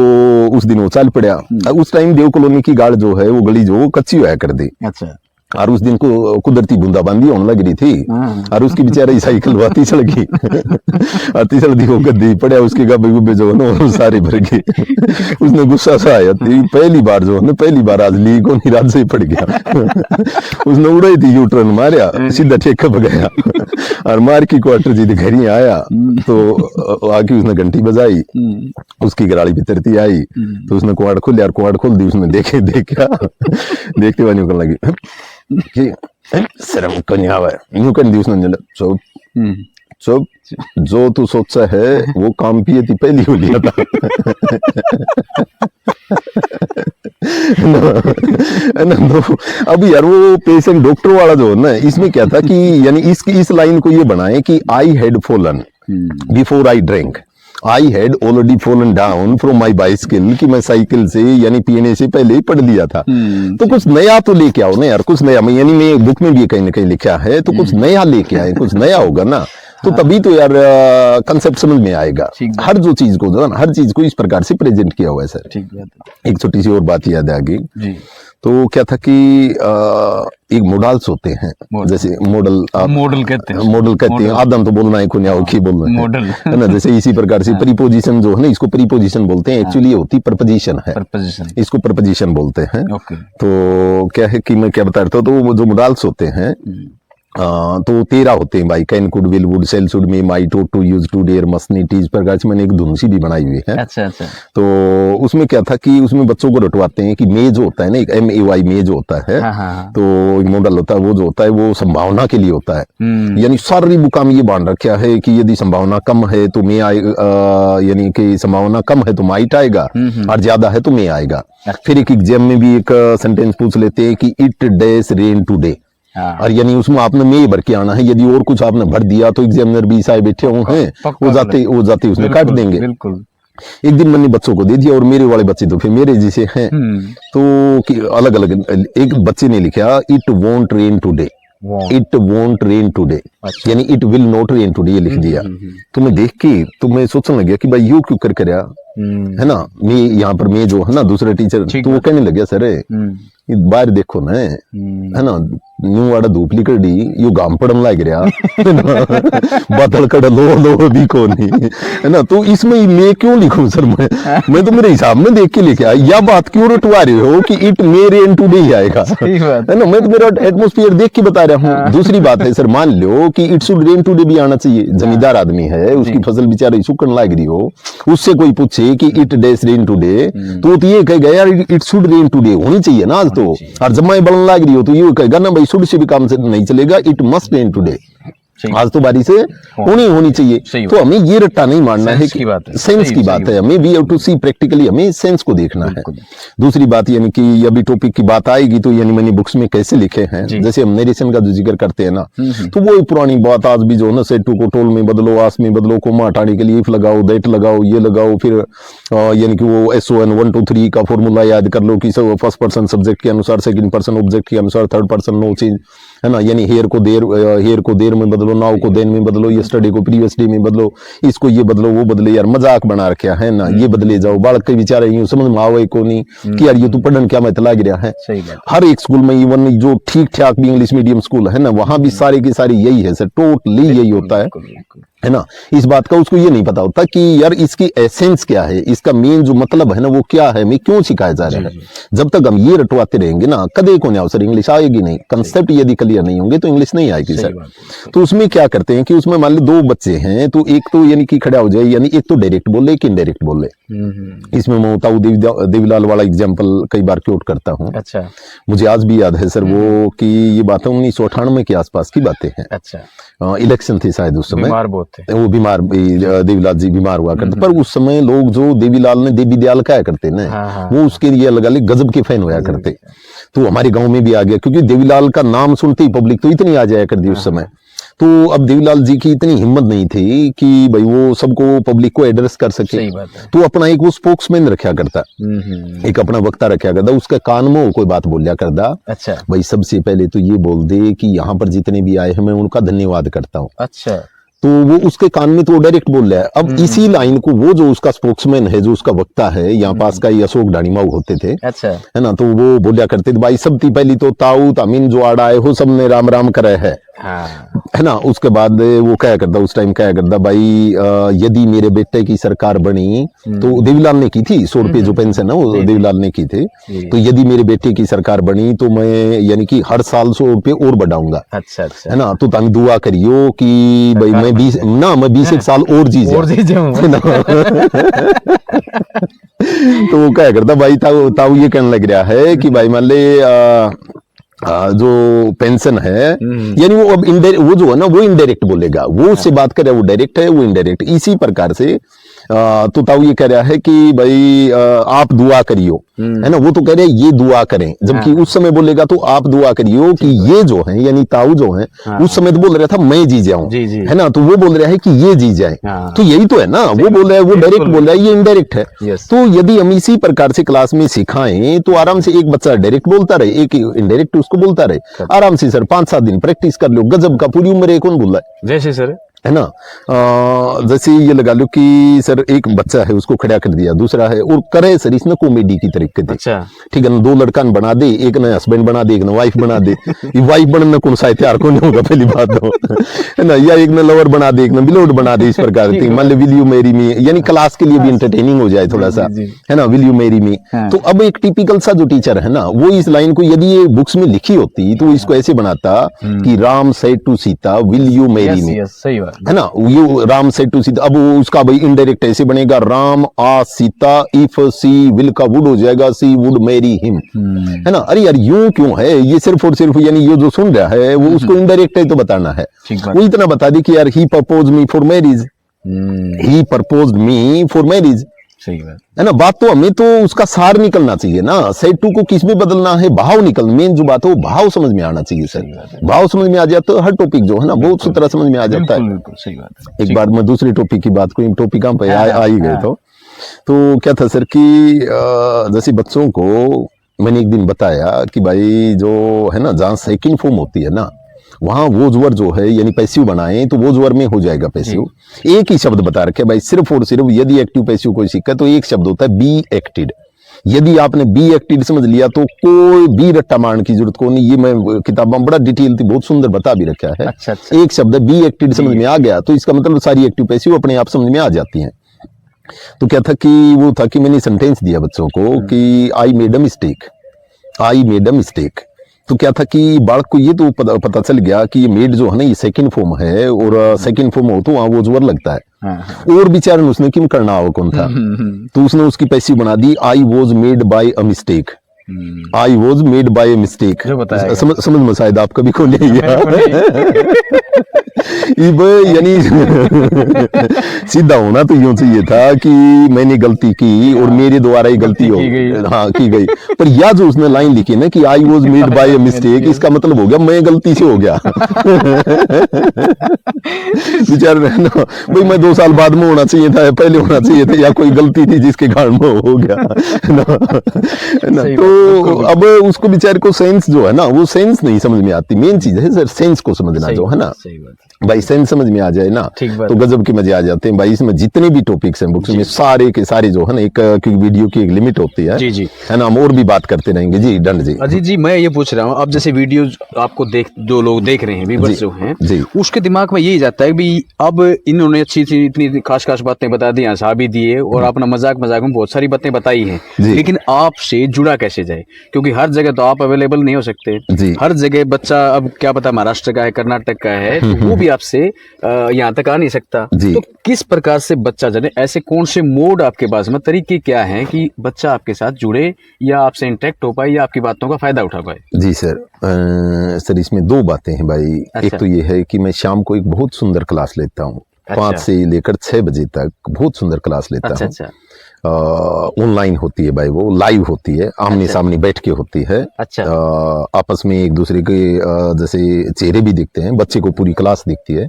उस दिन वो चल पड़ा। उस टाइम देव कॉलोनी की गाड़ जो है, वो गली जो कच्ची हुआ कर दी। अच्छा। और उस दिन को कुदरती बूंदाबांदी होने लग रही थी और उसकी बेचारी साइकिल वह तीसड़ गई और तीसड़ दी वो गद्दी पड़ा, उसके गब्बे गुब्बे जो है ना सारे भर गए। उसने गुस्सा सा आया थी, पहली बार जो है ना, पहली बार आज ली को नहीं, रात से ही पड़ गया। उसने उड़ाई थी, यू टर्न मारा, सीधा ठेका भगाया और मार की क्वार्टर जी घर ही आया। तो आके उसने घंटी बजाई, उसकी गराड़ी भीतर थी आई, तो उसने कुआड़ खोल लिया, कुआड़ खोल दी, उसने देखा देखते हुए निकलने लगी कि शर्म को नहीं आवा, यूं कर दी उसने, चुप चुप, जो तू सोचा है वो काम पिए थी पहली हो लिया था। तो अभी यार वो पेशेंट डॉक्टर वाला जो है ना, इसमें क्या था कि यानी इस लाइन को ये बनाए कि I had fallen before I drink, I had already fallen down from my bicycle, कि मैं साइकिल से यानी पीने से पहले ही पढ़ लिया था। तो कुछ नया तो लेके आओ ना यार, कुछ नया, यानी मैं बुक में भी कहीं ना कहीं लिखा है, तो कुछ नया लेके आए, कुछ नया होगा ना, तो तभी तो यार कंसेप्ट समझ में आएगा। हर जो चीज को जो ना, हर चीज को इस प्रकार से प्रेजेंट किया हुआ है सर। ठीक है। एक छोटी सी और बात याद आ गई, तो क्या था कि एक मॉडल्स होते हैं, जैसे मॉडल कहते हैं, आदम तो बोलना है कुन्या की बोलना है मॉडल, है ना। जैसे इसी प्रकार से प्रीपोजिशन जो है ना, इसको प्रीपोजिशन बोलते हैं, एक्चुअली ये होती प्रपोजिशन है, इसको प्रपोजिशन बोलते हैं। तो क्या है कि मैं क्या बता रहा था, तो वो जो मॉडल्स होते हैं तो 13 होते हैं भाई, can, could, will, would, shall, should, may, might, ought to, use to, dare, must, need, इस प्रकार से मैंने एक धुन सी भी बनाई हुई है। अच्छा। तो उसमें क्या था कि उसमें बच्चों को रटवाते हैं कि मे जो होता है ना, एक MAY मे जो होता है, तो एक मॉडल होता है, वो जो होता है वो संभावना के लिए होता है। यानी सारी बुका में ये बांध रखा है कि यदि संभावना कम है तो मे आए, यानी कि संभावना कम है तो माइट आएगा और ज्यादा है तो मे आएगा। फिर एक एग्जाम में भी एक सेंटेंस पूछ लेते हैं कि इट डैश रेन टुडे, और यानी उसमें आपने मे भर के आना है। यदि और कुछ आपने भर दिया तो एग्जामिनर भी साहब बैठे हुए हैं, वो जाते उसमें काट देंगे। बिल्कुल। एक दिन मैंने बच्चों को दे दिया, और मेरे वाले बच्चे तो फिर मेरे जैसे हैं, तो अलग अलग, एक बच्चे ने लिखा it won't rain today, it won't rain today, यानी it will not rain today, ये लिख दिया। तो मैं देख के तो मैं सोचने लग गया कि भाई यू क्यों कर रहा है ना। मैं यहाँ पर मैं जो है ना दूसरे टीचर, तो वो कहने लग गया सर बाहर देखो ना, है ना, न्यू वाड़ा धूप निकल दी, यू घाम पड़न लग रहा बादल कड़ लो भी को नहीं, है ना। तो इसमें मैं क्यों लिखूं सर, मैं तो मेरे हिसाब में देख के लेके आया। या बात क्यों रटवा रहे हो कि it may rain today he आएगा, है ना। मैं तो मेरा एटमोस्फियर देख के बता रहा हूँ। दूसरी बात है सर, मान लो कि इट शुड रेन टुडे भी आना चाहिए। जमींदार आदमी है, उसकी फसल बेचारी सूखन लग रही हो, उससे कोई पूछे कि इट डैश रेन टुडे, तो ये कहेगा यार इट शुड रेन टुडे होनी चाहिए ना आज तो। और जब मैं बढ़ने लग रही हो तो ये कहेगा ना भाई शुड से भी काम से नहीं चलेगा, इट मस्ट रेन टुडे, आज तो बारिश होनी चाहिए। तो हमें ये रट्टा नहीं मानना है, सेंस की बात है, हमें we have to see practically, हमें सेंस को देखना है। दूसरी बात यानी कि अभी टॉपिक की बात आएगी तो यानी मैंने बुक्स में कैसे लिखे हैं, जैसे हम नरेशन का जो जिक्र करते हैं ना, तो वो पुरानी बात आज भी जो है ना, सेटू को टोल में बदलो, आस में बदलो, कोमा हटाने के लिए इफ लगाओ, दैट लगाओ, ये लगाओ, फिर यानी कि वो SON 1 2 3 का फॉर्मूला याद कर लो कि फर्स्ट पर्सन सब्जेक्ट के अनुसार, सेकंड पर्सन ऑब्जेक्ट के अनुसार, थर्ड पर्सन नो चेंज, है ना। यानी हेयर को देर में बदलो, नाउ को देन में बदलो, यस्टरडे को प्रीवियस डे में बदलो, इसको ये बदलो वो बदले। यार मजाक बना रखा है ना, ये बदले जाओ। बालक के बेचारे यूं समझ में आवे को नहीं कि यार ये तो पढ़न क्या मतलब लग रहा है। हर एक स्कूल में, इवन जो ठीक ठाक भी इंग्लिश मीडियम स्कूल है ना, वहां भी सारे के सारे यही है सर, टोटली यही होता है है ना, इस बात का उसको ये नहीं पता होता कि यार इसकी एसेंस क्या है, इसका मेन जो मतलब है ना वो क्या है, मैं क्यों सिखाया जा रहा है। जब तक हम ये रटवाते रहेंगे ना, कदे को नहीं अवसर इंग्लिश आएगी नहीं, कंसेप्ट यदि क्लियर नहीं होंगे तो इंग्लिश नहीं आएगी सर। तो उसमें क्या करते हैं कि उसमें मान लो दो बच्चे हैं, तो एक तो यानी कि खड़ा हो जाए, यानी एक तो डायरेक्ट बोले एक इनडायरेक्ट बोले। इसमें मैं ताऊ देवीलाल वाला एग्जाम्पल कई बार क्योट करता हूँ। अच्छा, मुझे आज भी याद है सर वो कि ये बातें 1998 के आसपास की बातें हैं। अच्छा, इलेक्शन थी शायद उस समय, बीमार बहुत थे वो बीमार, देवीलाल जी बीमार हुआ करते, पर उस समय लोग जो देवीलाल ने देवी दयाल कहा करते ना, वो उसके लिए अलग अलग गजब के फैन होया करते। तो हमारे गांव में भी आ गया, क्योंकि देवीलाल का नाम सुनते ही पब्लिक तो इतनी आ जाया करती उस समय। तो अब देवीलाल जी की इतनी हिम्मत नहीं थी कि भाई वो सबको पब्लिक को एड्रेस कर सके, सही बात है। तो अपना एक वो स्पोक्समैन रखा करता, एक अपना वक्ता रखा करता, उसके कान में वो कोई बात बोलिया करता। अच्छा, भाई सबसे पहले तो ये बोल दे कि यहाँ पर जितने भी आए हैं मैं उनका धन्यवाद करता हूँ। अच्छा, तो वो उसके कान में तो डायरेक्ट बोल रहा है। अब इसी लाइन को वो जो उसका स्पोक्समैन है, जो उसका वक्ता है, यहाँ पास का ये अशोक डाणीमाऊ होते थे, अच्छा, है ना, तो वो बोलिया करते थे भाई सबसे पहली तो ताऊ तामीन जो आड़ा है हो सबने राम राम करे है, है ना। उसके बाद वो क्या करता, उस टाइम क्या करता, भाई यदि मेरे बेटे की सरकार बनी, तो देवीलाल ने की थी 100 रुपये जो पेंशन है वो देवीलाल ने की थे, तो यदि मेरे बेटे की सरकार बनी तो मैं यानी कि हर साल 100 रुपये और बढ़ाऊंगा, अच्छा, अच्छा, है ना। तो तुम दुआ करियो कि भाई मैं 20 एक साल और जी जाऊं, है ना। तो वो क्या करता भाई, ताऊ ये कहने लग रहा है कि भाई मान ले जो पेंशन है, यानी वो अब वो जो है ना वो इनडायरेक्ट बोलेगा, वो उससे बात करे, वो डायरेक्ट है वो इनडायरेक्ट। इसी प्रकार से तो ताऊ ये कह रहा है कि भाई आप दुआ करियो, है ना, वो तो कह रहे हैं ये दुआ करें, जबकि उस समय बोलेगा तो आप दुआ करियो कि ये जो है, यानी ताऊ जो है उस समय तो बोल रहा था मैं जी जाऊं, है ना, तो वो बोल रहा है कि ये जी जाए, तो यही तो है ना, वो बोल रहा है, वो डायरेक्ट बोल रहा है, ये इनडायरेक्ट है। तो यदि हम इसी प्रकार से क्लास में सिखाएं तो आराम से एक बच्चा डायरेक्ट बोलता रहे, एक इनडायरेक्ट उसको बोलता रहे, आराम से सर 5-7 दिन प्रैक्टिस कर लो, गजब का, पूरी उम्र कौन बोल रहा है, जैसे सर, है ना। जैसे ये लगा लो कि सर एक बच्चा है उसको खड़ा कर दिया, दूसरा है और करे सर इसने कॉमेडी की तरीके से, अच्छा, ठीक है ना, 2 लड़का बना दे, एक ने हस्बैंड बना दे, एक ने वाइफ बना दे। ये वाइफ बनने कौन सा तैयार कौन होगा पहली बात तो, है ना, या एक ने लवर बना दे, एक ने बिलोड बना दे, इस प्रकार की मान लो विल यू मैरी मी, यानी क्लास के लिए भी एंटरटेनिंग हो जाए थोड़ा सा, है ना, विल यू मैरी मी। तो अब एक टिपिकल सा जो टीचर है ना, वो इस लाइन को यदि ये बुक्स में लिखी होती तो इसको ऐसे बनाता कि Ram said to Sita will you marry me, सही बात है ना, ये राम सेड टू सीता। अब वो उसका भाई इनडायरेक्ट ऐसे बनेगा, राम आ सीता इफ सी विल का वुड हो जाएगा सी वुड मैरी हिम, है ना। अरे यार यूं क्यों है, ये सिर्फ और सिर्फ यानी ये जो सुन रहा है वो उसको इनडायरेक्ट है तो बताना है, वो इतना बता दी कि यार he propose me for marriage, he proposed me for marriage, सही बात है ना। बात तो हमें तो उसका सार निकलना चाहिए ना, सेड टू को किस में बदलना है, भाव निकल, मेन जो बात है वो भाव समझ में आना चाहिए सर। भाव समझ में आ जाए तो हर टॉपिक जो है ना बहुत सुथरा समझ में आ जाता है। सही बात है। एक बार मैं दूसरी टॉपिक की बात करूं, टॉपिक कहां पे आ ही गए तो क्या था सर कि जैसे बच्चों को मैंने एक दिन बताया कि भाई जो है ना, जहाँ सेकंड फॉर्म होती है ना, वहां वो ज्वर जो है यानी पैसिव बनाए तो वो ज्वर में हो जाएगा पैसिव। एक ही शब्द बता रखे भाई, सिर्फ और सिर्फ यदि एक्टिव पैसिव कोई सीखा तो एक शब्द होता है बी एक्टेड। यदि आपने बी एक्टेड समझ लिया तो कोई भी रट्टा मारने की जरूरत को नहीं। ये मैं किताब में बड़ा डिटेल थी, बहुत सुंदर बता भी रखा है। अच्छा। एक शब्द बी एक्टेड समझ में आ गया तो इसका मतलब सारी एक्टिव पैसिव अपने आप समझ में आ जाती हैं। तो क्या था कि वो था कि मैंने सेंटेंस दिया बच्चों को कि I made a mistake, I made a mistake. तो क्या था कि बालक को ये तो पता चल गया कि ये मेड जो है ना ये सेकंड फॉर्म है और सेकंड फॉर्म हो तो वहां वो जोर लगता है। और बेचारे ने उसने क्यों करना हो कौन था, तो उसने उसकी पैसिव बना दी I was made by a mistake, I was made by a mistake. समझ में शायद आप कभी को नहीं यानी सीधा होना तो यूं चाहिए था कि मैंने गलती की और मेरे द्वारा ही गलती हो की गई। पर यह जो उसने लाइन लिखी ना कि आई was made by a mistake, इसका मतलब हो गया मैं गलती से हो गया। बेचारे भाई मैं 2 साल बाद में होना चाहिए था, पहले होना चाहिए था, या कोई गलती थी जिसके कारण में हो गया ना। तो अब उसको बेचारे को सेंस जो है ना वो सेंस नहीं समझ में आती। मेन चीज है सर सेंस को समझना जो है ना। भाई सेंस समझ में आ जाए ना ठीक बात तो गजब के मजे आ जाते हैं भाई। इसमें जितने भी टॉपिक्स हैं बुक्स में सारे के सारे जो है ना, एक क्योंकि वीडियो की एक लिमिट होती है, जी जी है ना, हम और भी बात करते रहेंगे। जी डंड जी। अजीत जी, मैं ये पूछ रहा हूँ, अब जैसे वीडियो आपको जो लोग देख रहे हैं, व्यूअर्स जो हैं, जी उसके दिमाग में यही जाता है कि अब इन्होंने अच्छी इतनी खास खास बातें बता दी, हंसा भी दिए और अपना मजाक में बहुत सारी बातें बताई हैं, जी। लेकिन आपसे जुड़ा कैसे जाए? क्योंकि हर जगह तो आप अवेलेबल नहीं हो सकते। जी। हर जगह बच्चा, अब क्या पता महाराष्ट्र का है, कर्नाटक का है, तो वो भी आपसे यहाँ तक आ नहीं सकता। जी। तो किस प्रकार से बच्चा जाने, ऐसे कौन से मोड आपके पास में, तरीके क्या हैं कि बच्चा आपके साथ जुड़े या आपसे इंटरेक्ट हो पाए या आपकी बातों का फायदा उठा पाए? जी सर। सर इसमें दो बातें हैं भाई। अच्छा। एक तो ये है कि मैं शाम को एक बहुत सुंदर क्लास लेता हूँ, अच्छा। 5 से लेकर 6 बजे तक बहुत सुंदर क्लास लेता अच्छा हूँ। अच्छा ऑनलाइन होती है भाई, वो लाइव होती है, आमने सामने बैठ के होती है। अच्छा। आपस में एक दूसरे के जैसे चेहरे भी दिखते हैं, बच्चे को पूरी क्लास दिखती है,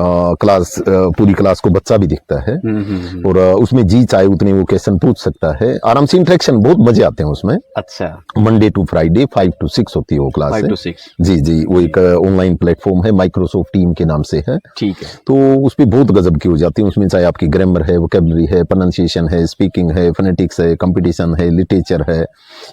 पूरी क्लास को बच्चा भी दिखता है, और उसमें जी चाहे उतने वो क्वेश्चन पूछ सकता है, आराम से इंटरेक्शन, बहुत मजे आते हैं उसमें। अच्छा। मंडे टू फ्राइडे 5 to 6 होती है वो क्लास 5 है। to 6 जी जी, वो एक ऑनलाइन प्लेटफॉर्म है, माइक्रोसॉफ्ट टीम के नाम से है। ठीक है। तो उस पे बहुत गजब की हो जाती है। उसमें चाहे आपकी ग्रामर है, वोकैबुलरी है, प्रोनाउंसिएशन है, स्पीकिंग है, फोनेटिक्स है, कंपटीशन है, लिटरेचर है,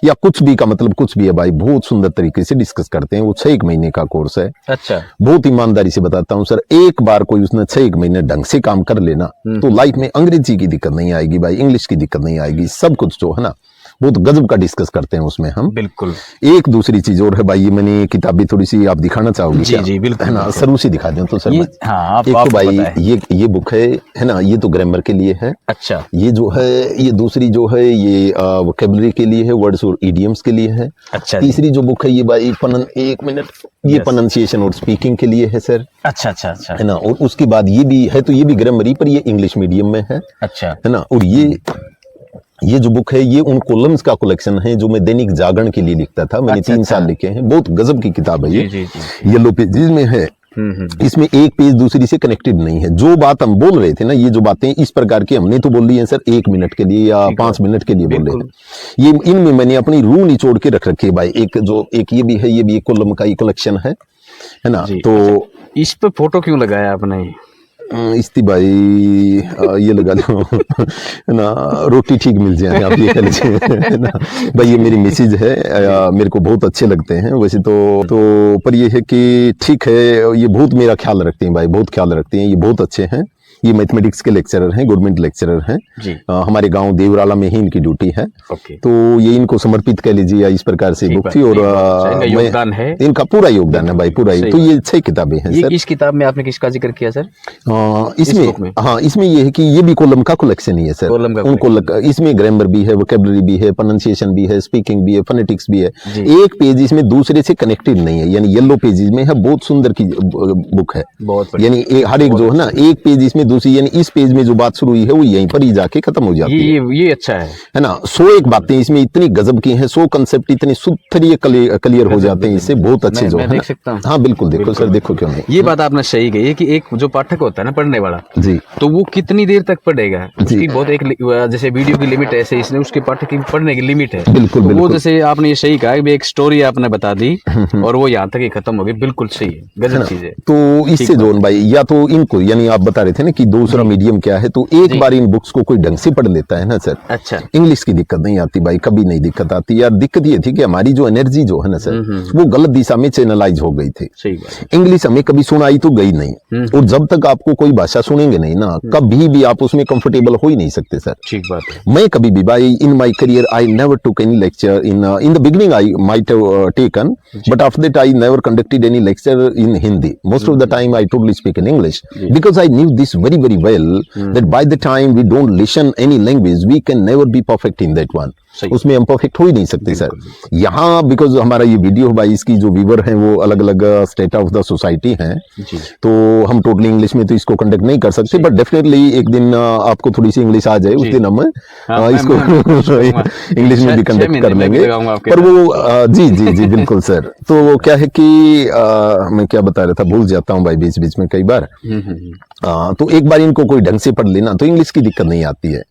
या कुछ भी का मतलब कुछ भी है भाई, बहुत सुंदर तरीके से डिस्कस करते हैं। वो 6 महीने का कोर्स है। अच्छा। बहुत ईमानदारी से बताता हूँ सर, एक बार कोई उसने 6 महीने ढंग से काम कर लेना तो लाइफ में अंग्रेजी की दिक्कत नहीं आएगी भाई, इंग्लिश की दिक्कत नहीं आएगी, सब कुछ जो है ना बहुत गजब का डिस्कस करते हैं उसमें हम। बिल्कुल। एक दूसरी चीज और है भाई, ये मैंने किताबें थोड़ी सी आप दिखाना चाहोगे? जी क्या? जी बिल्कुल है ना, बिल्कुल। शुरू से दिखा दें तो सर ये मैं। हाँ, एक तो आपको भाई पता है। ये बुक है ना, ये तो ग्रामर के लिए है। अच्छा। ये जो है, ये दूसरी जो है ये वोकैबुलरी के लिए है, वर्ड्स और इडियम्स के लिए है। अच्छा जी। तीसरी जो बुक है ये भाई एक मिनट, ये प्रोनाउंसिएशन और स्पीकिंग के लिए है सर। अच्छा अच्छा अच्छा। है ना, और उसके बाद ये भी है, तो ये भी ग्रामर ही, पर ये इंग्लिश मीडियम में है। अच्छा। है ना, और ये जो बुक है ये उन कॉलम्स का कलेक्शन है जो मैं दैनिक जागरण के लिए लिखता था, मैंने अच्छा, 3 अच्छा। साल लिखे हैं। बहुत गजब की किताब है ये। जी जी जी। येलो पेजेस में है। इसमें एक पेज दूसरी से कनेक्टेड नहीं है। जो बात हम बोल रहे थे ना, ये जो बातें इस प्रकार की हमने तो बोल दी है सर 1 मिनट के लिए या 5 मिनट के लिए बोल रहे हैं, ये इनमें मैंने अपनी रूह निचोड़ के रख रखी है भाई। एक ये भी है, ये भी एक कॉलम का ही कलेक्शन है ना। तो इस पे फोटो क्यों लगाया आपने? इस्ती भाई ये लगा दो है ना, रोटी ठीक मिल जाए, आप ये कह लीजिए है ना भाई। ये मेरी मैसेज है, मेरे को बहुत अच्छे लगते हैं वैसे तो पर ये है कि ठीक है, ये बहुत मेरा ख्याल रखते हैं भाई, बहुत ख्याल रखते हैं, ये बहुत अच्छे हैं। ये मैथमेटिक्स के लेक्चरर हैं, गवर्नमेंट लेक्चरर हैं जी। हमारे गांव देवराला में ही इनकी ड्यूटी है। ओके। तो ये इनको समर्पित कह लीजिए, या इस प्रकार से बुक थी, और इनका योगदान है, इनका पूरा योगदान है भाई, पूरा ही। तो ये 6 किताबें हैं सर। इस किताब में आपने किसका जिक्र किया सर? इसमें हाँ, इसमें ये है कि ये भी कॉलम का कलेक्शन ही है सर। उनको इसमें ग्रामर भी है, वोकैबुलरी भी है, प्रोनाउंसिएशन भी है, स्पीकिंग भी है, फोनेटिक्स भी है। एक पेज इसमें दूसरे से कनेक्टेड नहीं है, यानी येलो पेजेस में है। बहुत सुंदर की बुक है, यानी हर एक जो है ना, एक पेज इसमें दूसरी, यानी इस पेज में जो बात शुरू हुई है वो यहीं पर ही जाके खत्म हो जाती है। ये अच्छा है ना। 101 बातें इसमें इतनी गजब की हैं, 100 कंसेप्ट इतने सुथरिये क्लियर हो जाते हैं इससे, बहुत अच्छे जो है। देख सकता हूँ। हाँ बिल्कुल देखो सर, देखो क्यों नहीं। ये बात आपने सही कही है कि एक जो पाठक होता है ना, पढ़ने वाला जी, तो वो कितनी देर तक पढ़ेगा, उसकी बहुत एक जैसे वीडियो की लिमिट है, ऐसे इसलिए उसके पाठक की पढ़ने की लिमिट है। बिल्कुल तो वो बिल्कुल। जैसे आपने ये सही कहा कि एक स्टोरी आपने बता दी और वो यहाँ तक ही खत्म हो गई, बिल्कुल सही है, गजब चीज है। तो इससे जोन भाई, या तो इनको, यानी आप बता रहे थे ना कि दूसरा मीडियम क्या है, तो एक बार इन बुक्स को कोई ढंग से पढ़ लेता है ना सर, अच्छा, इंग्लिश की दिक्कत नहीं आती भाई, कभी नहीं दिक्कत आती यार। दिक्कत ये थी कि हमारी जो एनर्जी जो है ना सर, वो गलत दिशा में चैनलाइज हो गई थी। सही बात। इंग्लिश हमें कभी सुनाई तो गई नहीं, और जब तक आपको कोई भाषा सुनेंगे नहीं ना, कभी भी आप उसमें कंफर्टेबल हो ही नहीं सकते सर। ठीक बात है। मैं कभी भी भाई, in my career I never took any lecture in the beginning, I might have taken, but after that I never conducted any lecture in Hindi. Most of the time I totally speak in English, because I knew this very very well, that by the time we don't listen any language, we can never be perfect in that one. उसमें हम परफेक्ट हो ही नहीं सकते सर। यहाँ बिकॉज हमारा ये वीडियो भाई, इसकी जो व्यूवर हैं वो अलग अलग स्टेट ऑफ द सोसाइटी हैं, तो हम टोटली इंग्लिश में तो इसको कंडक्ट नहीं कर सकते, बट डेफिनेटली एक दिन आपको थोड़ी सी इंग्लिश आ जाए, उस दिन हम इसको इंग्लिश में भी कंडक्ट कर लेंगे। पर वो जी जी जी बिल्कुल सर। तो वो क्या है कि मैं क्या बता रहा था, भूल जाता हूँ भाई बीच बीच में कई बार। तो एक बार इनको कोई ढंग से पढ़ लेना तो इंग्लिश की दिक्कत नहीं आती है।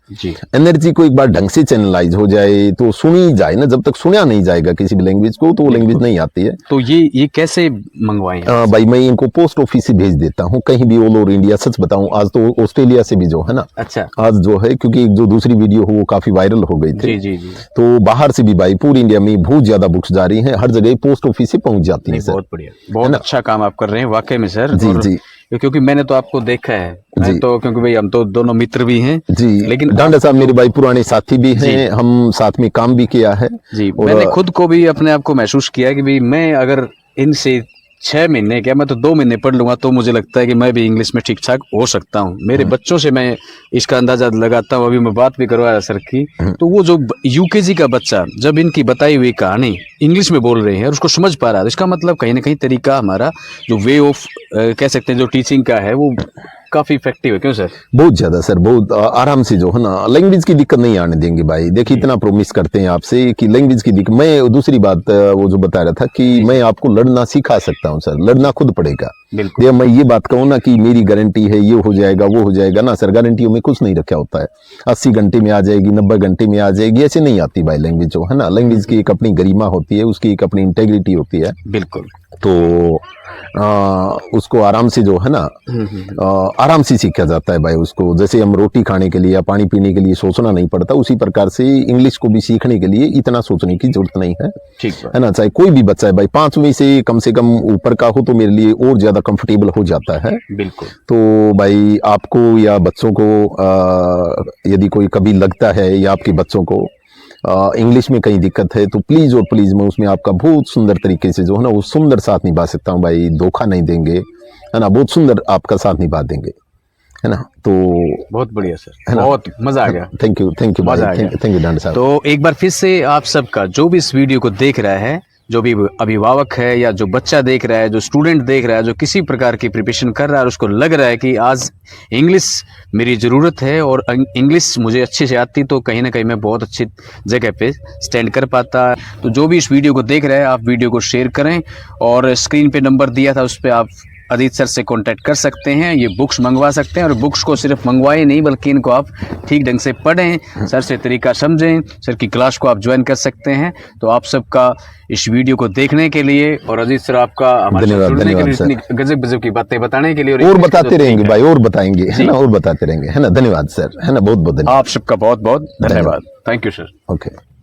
एनर्जी को एक बार ढंग से चैनलाइज हो जाए, भाई तो सुनी जाए ना, जब तक सुना नहीं जाएगा किसी भी लैंग्वेज को तो वो लैंग्वेज नहीं आती है। तो ये कैसे मंगवाए हैं? भाई मैं इनको पोस्ट ऑफिस से भेज देता हूँ कहीं भी ऑल ओवर इंडिया। सच बताऊं आज तो ऑस्ट्रेलिया से भी जो है ना, अच्छा, आज जो है क्योंकि जो दूसरी वीडियो हो वो काफी वायरल हो गई थी, जी जी जी, तो बाहर से भी भाई पूरी इंडिया में बहुत ज्यादा बुक्स जा रही हैं, हर जगह पोस्ट ऑफिस से पहुंच जाती हैं नहीं, सर। बहुत बढ़िया, बहुत अच्छा काम आप कर रहे हैं वाकई में सर। जी और जी क्योंकि मैंने तो आपको देखा है, मैं जी। तो क्योंकि भाई हम तो दोनों मित्र भी हैं जी लेकिन डांडा साहब मेरे भाई पुराने साथी भी जी। हैं, हम साथ में काम भी किया है। जी, और मैंने खुद को भी अपने आप को महसूस किया कि भाई मैं अगर इनसे 6 महीने क्या मैं तो 2 महीने पढ़ लूंगा तो मुझे लगता है कि मैं भी इंग्लिश में ठीक ठाक हो सकता हूँ। मेरे बच्चों से मैं इसका अंदाजा लगाता हूँ, अभी मैं बात भी करवाया सर की, तो वो जो यूकेजी का बच्चा जब इनकी बताई हुई कहानी इंग्लिश में बोल रहे हैं और उसको समझ पा रहा है, इसका मतलब कहीं ना कहीं तरीका हमारा जो वे ऑफ कह सकते हैं जो टीचिंग का है वो काफी इफेक्टिव है। क्यों सर? बहुत ज्यादा सर, बहुत आराम से जो है ना लैंग्वेज की दिक्कत नहीं आने देंगे भाई। देखिए इतना प्रोमिस करते हैं आपसे कि लैंग्वेज की दिक्कत, मैं दूसरी बात वो जो बता रहा था कि मैं आपको लड़ना सिखा सकता हूँ सर, लड़ना खुद पड़ेगा। बिल्कुल। ये मैं ये बात कहूँ ना कि मेरी गारंटी है ये हो जाएगा वो हो जाएगा ना सर, गारंटियों में कुछ नहीं रखा होता है। 80 घंटे में आ जाएगी, 90 घंटे में आ जाएगी, ऐसे नहीं आती भाई लैंग्वेज जो है ना। लैंग्वेज की एक अपनी गरिमा होती है, उसकी एक अपनी इंटेग्रिटी होती है। बिल्कुल। तो उसको आराम से जो है ना आराम से सीखा जाता है भाई उसको। जैसे हम रोटी खाने के लिए या पानी पीने के लिए सोचना नहीं पड़ता, उसी प्रकार से इंग्लिश को भी सीखने के लिए इतना सोचने की जरूरत नहीं है, ठीक है ना। चाहे कोई भी बच्चा है भाई 5वीं से कम ऊपर का हो तो मेरे लिए और ज्यादा कंफर्टेबल हो जाता है। बिल्कुल। तो भाई आपको या बच्चों को यदि कोई कभी लगता है या आपके बच्चों को इंग्लिश में कहीं दिक्कत है तो प्लीज और प्लीज मैं उसमें आपका बहुत सुंदर तरीके से जो है ना वो सुंदर साथ निभा सकता हूँ भाई, धोखा नहीं देंगे, है ना, बहुत सुंदर आपका साथ निभा देंगे, है ना। तो बहुत बढ़िया सर, है ना, बहुत मजा आ गया। थैंक यू मजा आ गया। थैंक यू डांडा साहब। तो एक बार फिर से आप सबका जो भी इस वीडियो को देख रहा है, जो भी अभिभावक है या जो बच्चा देख रहा है, जो स्टूडेंट देख रहा है, जो किसी प्रकार की प्रिपरेशन कर रहा है और उसको लग रहा है कि आज इंग्लिश मेरी ज़रूरत है और इंग्लिश मुझे अच्छे से आती तो कहीं ना कहीं मैं बहुत अच्छी जगह पे स्टैंड कर पाता, तो जो भी इस वीडियो को देख रहा है आप वीडियो को शेयर करें और स्क्रीन पे नंबर दिया था उस पर आप अदित सर से कांटेक्ट कर सकते हैं, ये बुक्स मंगवा सकते हैं और बुक्स को सिर्फ मंगवाए नहीं बल्कि इनको आप ठीक ढंग से पढ़ें, सर से तरीका समझें, सर की क्लास को आप ज्वाइन कर सकते हैं। तो आप सबका इस वीडियो को देखने के लिए और अजीत सर आपका हमारे साथ जुड़ने के लिए, इतनी गजब गजब की बातें बताने के लिए और बताते रहेंगे भाई, और बताएंगे, है ना, और बताते रहेंगे, है ना। धन्यवाद सर, है ना, बहुत बहुत धन्यवाद आप सबका, बहुत बहुत धन्यवाद। Thank you sir. ओके।